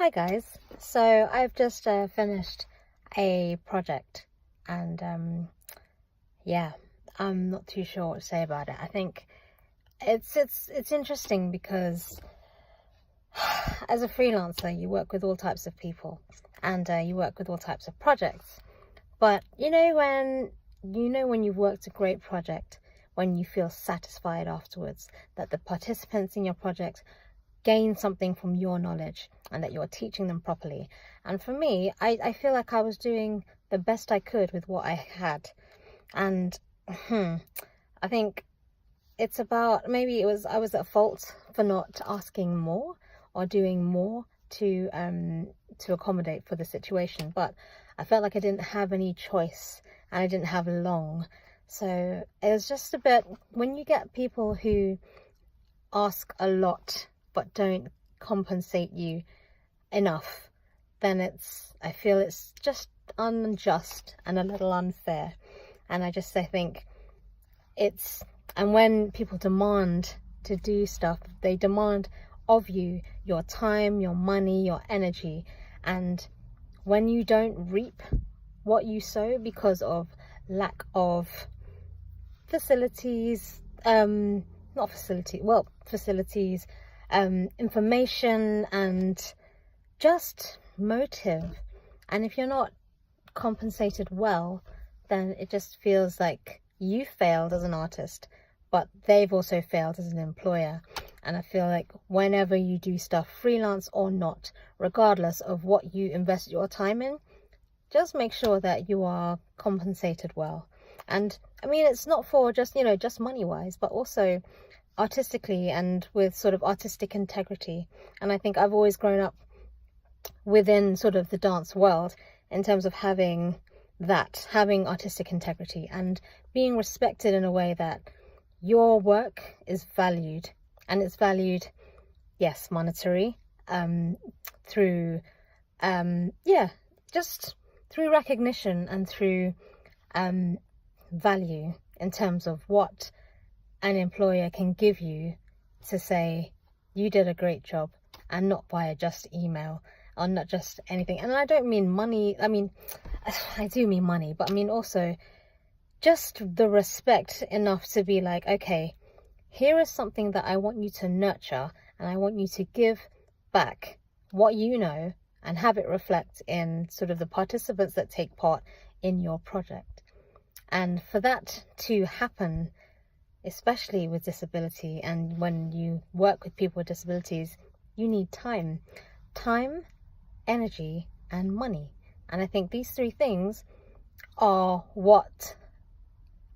Hi guys, so I've just finished a project and yeah, I'm not too sure what to say about it. I think it's interesting because as a freelancer you work with all types of people and you work with all types of projects. But when you've worked a great project, when you feel satisfied afterwards that the participants in your project gain something from your knowledge and that you're teaching them properly. And for me, I feel like I was doing the best I could with what I had. And I think it's about, maybe I was at fault for not asking more or doing more to accommodate for the situation, but I felt like I didn't have any choice and I didn't have long. So it was just a bit, when you get people who ask a lot but don't compensate you enough, then I feel it's just unjust and a little unfair. And I think and when people demand to do stuff, they demand of you your time, your money, your energy, and when you don't reap what you sow because of lack of facilities, facilities, information and just motive, and if you're not compensated well, then it just feels like you failed as an artist, but they've also failed as an employer. And I feel like whenever you do stuff, freelance or not, regardless of what you invest your time in, just make sure that you are compensated well. And I mean, it's not for just money wise, but also artistically and with sort of artistic integrity. And I think I've always grown up within sort of the dance world in terms of having artistic integrity and being respected in a way that your work is valued, and it's valued, yes, monetary, through just through recognition and through value in terms of what an employer can give you to say you did a great job, and not via just email or not just anything. And I don't mean money, I mean, I do mean money, but I mean also just the respect enough to be like, okay, here is something that I want you to nurture, and I want you to give back what you know and have it reflect in sort of the participants that take part in your project. And for that to happen, especially with disability, and when you work with people with disabilities, you need time, energy and money. And I think these three things are what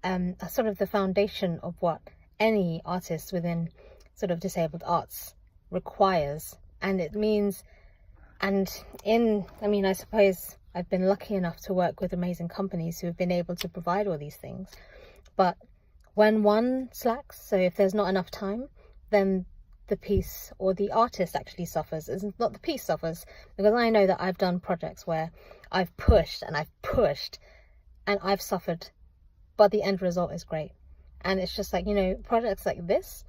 are sort of the foundation of what any artist within sort of disabled arts requires. And it means, I suppose I've been lucky enough to work with amazing companies who have been able to provide all these things. But when one slacks, so if there's not enough time, then the piece or the artist actually suffers. It's not the piece suffers, because I know that I've done projects where I've pushed and I've suffered, but the end result is great. And it's just like, projects like this,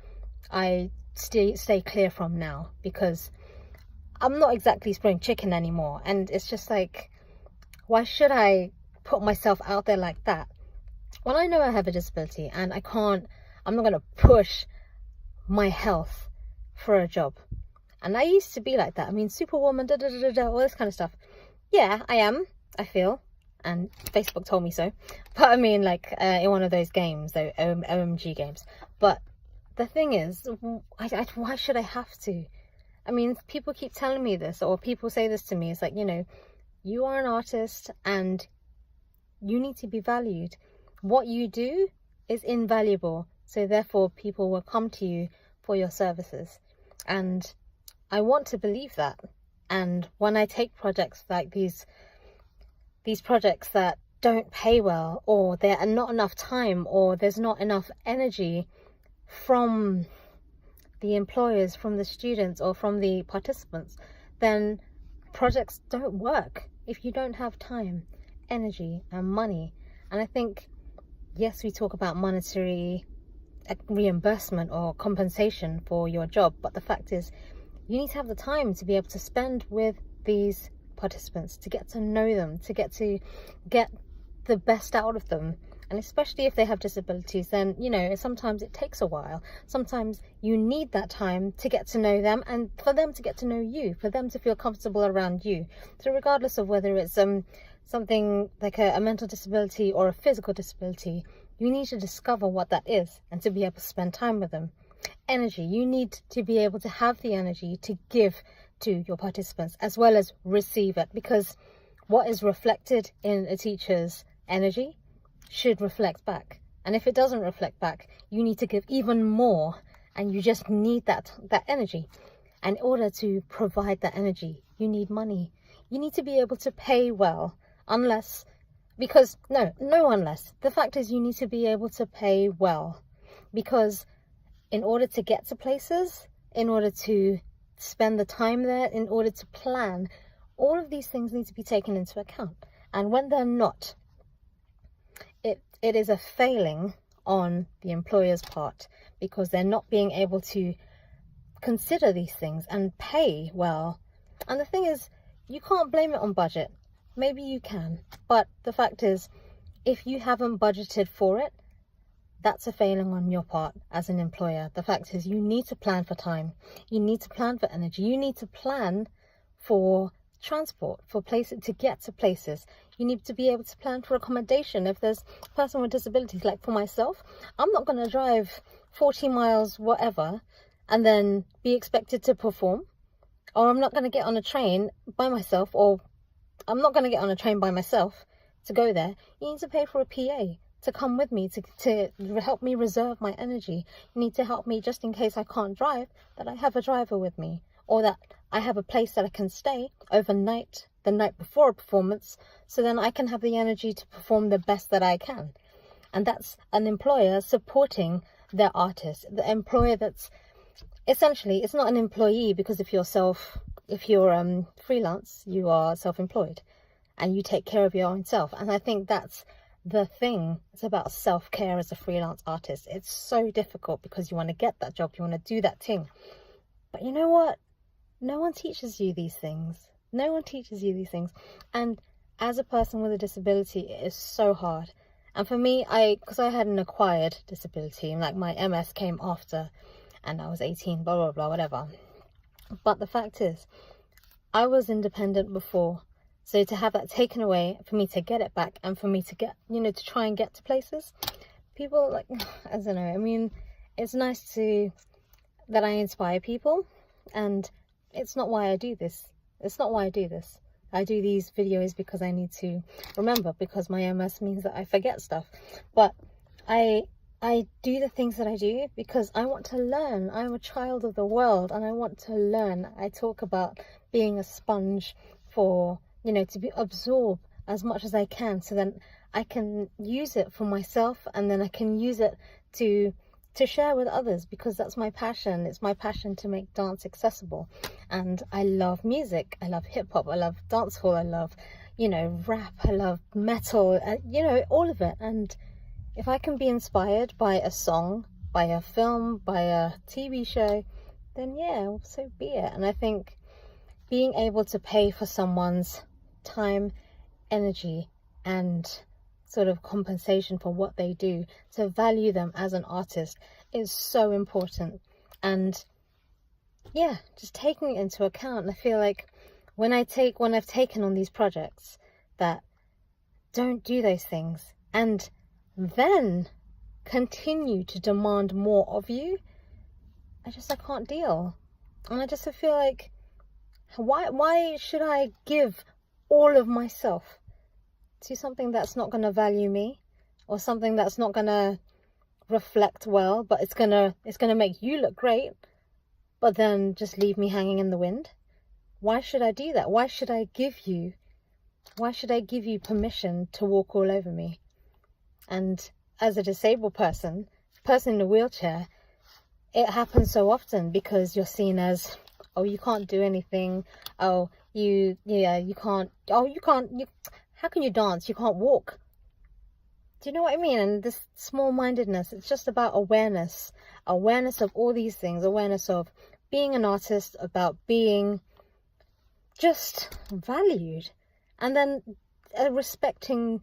I stay clear from now, because I'm not exactly spring chicken anymore. And it's just like, why should I put myself out there like that when I know I have a disability and I'm not going to push my health for a job? And I used to be like that. I mean, superwoman, all this kind of stuff. Yeah, I am, I feel. And Facebook told me so. But I mean, like, in one of those games, though, OMG games. But the thing is, why should I have to? I mean, people keep telling me this, or people say this to me. It's like, you are an artist and you need to be valued. What you do is invaluable. So therefore, people will come to you for your services. And I want to believe that. And when I take projects like these projects that don't pay well, or there are not enough time, or there's not enough energy from the employers, from the students, or from the participants, then projects don't work if you don't have time, energy and money. And I think, yes, we talk about monetary reimbursement or compensation for your job, but the fact is you need to have the time to be able to spend with these participants, to get to know them, to get the best out of them. And especially if they have disabilities, then, you know, sometimes it takes a while. Sometimes you need that time to get to know them, and for them to get to know you, for them to feel comfortable around you. So regardless of whether it's something like a mental disability or a physical disability, you need to discover what that is and to be able to spend time with them. Energy, you need to be able to have the energy to give to your participants as well as receive it, because what is reflected in a teacher's energy should reflect back. And if it doesn't reflect back, you need to give even more, and you just need that energy. And in order to provide that energy, you need money. You need to be able to pay well, unless the fact is you need to be able to pay well, because in order to get to places, in order to spend the time there, in order to plan, all of these things need to be taken into account. And when they're not, it is a failing on the employer's part, because they're not being able to consider these things and pay well. And the thing is, you can't blame it on budget. Maybe you can, but the fact is, if you haven't budgeted for it, that's a failing on your part as an employer. The fact is, you need to plan for time, you need to plan for energy, you need to plan for transport, for places, to get to places. You need to be able to plan for accommodation. If there's a person with disabilities, like for myself, I'm not going to drive 40 miles whatever and then be expected to perform. Or I'm not going to get on a train by myself, or I'm not going to get on a train by myself to go there. You need to pay for a PA to come with me, to help me reserve my energy. You need to help me, just in case I can't drive, that I have a driver with me, or that I have a place that I can stay overnight the night before a performance, so then I can have the energy to perform the best that I can. And that's an employer supporting their artist. The employer that's essentially, it's not an employee, because if you're freelance, you are self-employed and you take care of your own self. And I think that's the thing. It's about self-care as a freelance artist. It's so difficult because you want to get that job, you want to do that thing, but you know what, no one teaches you these things. No one teaches you these things. And as a person with a disability, it is so hard. And for me, because I had an acquired disability, like my MS came after, and I was 18, blah blah blah, whatever. But the fact is, I was independent before. So to have that taken away, for me to get it back, and for me to get, to try and get to places, people, like, I don't know, I mean, it's nice that I inspire people, and it's not why I do this. It's not why I do this. I do these videos because I need to remember, because my MS means that I forget stuff. But I do the things that I do because I want to learn. I'm a child of the world and I want to learn. I talk about being a sponge for, to absorb as much as I can, so then I can use it for myself, and then I can use it to share with others, because that's my passion. It's my passion to make dance accessible. And I love music. I love hip hop. I love dancehall. I love, rap. I love metal, all of it. And if I can be inspired by a song, by a film, by a TV show, then yeah, so be it. And I think being able to pay for someone's time, energy, and sort of compensation for what they do, to value them as an artist, is so important. And yeah, just taking it into account. I feel like when I've taken on these projects that don't do those things and then continue to demand more of you, I can't deal. And I just feel like, why should I give all of myself to something that's not going to value me, or something that's not going to reflect well, but it's going to make you look great, but then just leave me hanging in the wind? Why should I do that? Why should I give you permission to walk all over me? And as a disabled person in a wheelchair, it happens so often, because you're seen as, oh, you can't do anything, oh, you can't, how can you dance? You can't walk. Do you know what I mean? And this small-mindedness, it's just about awareness of all these things, awareness of being an artist, about being just valued, and then respecting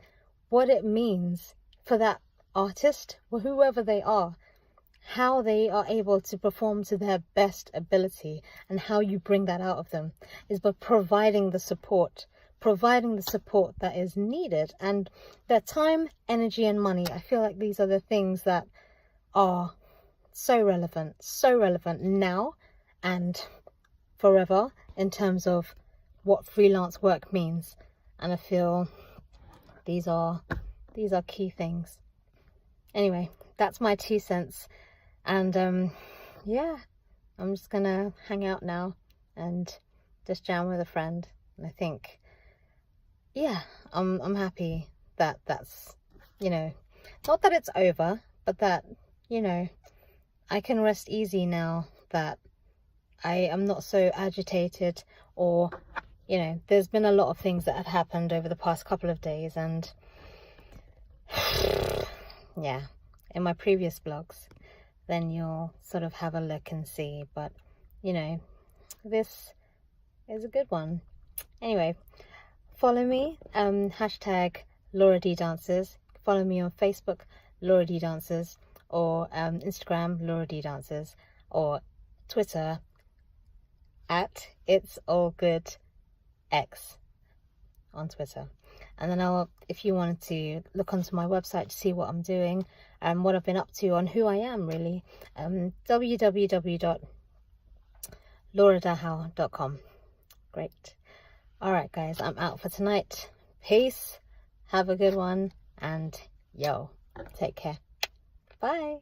what it means for that artist, or whoever they are, how they are able to perform to their best ability, and how you bring that out of them is by providing the support that is needed, and their time, energy, and money. I feel like these are the things that are so relevant now and forever in terms of what freelance work means. And I feel these are key things. Anyway, that's my 2 cents. And yeah, I'm just gonna hang out now and just jam with a friend. And I think, yeah, I'm happy that that's, not that it's over, but that, I can rest easy now that I am not so agitated, or, there's been a lot of things that have happened over the past couple of days, and yeah, in my previous blogs, then you'll sort of have a look and see, but, this is a good one. Anyway, follow me, hashtag LauraDDances. Follow me on Facebook, LauraDDances, or Instagram, LauraDDances, or Twitter at It's All Good X on Twitter. And then if you wanted to look onto my website to see what I'm doing and what I've been up to, on who I am really, www.LauraDDances.com. Great. All right, guys, I'm out for tonight. Peace. Have a good one. And yo, take care. Bye.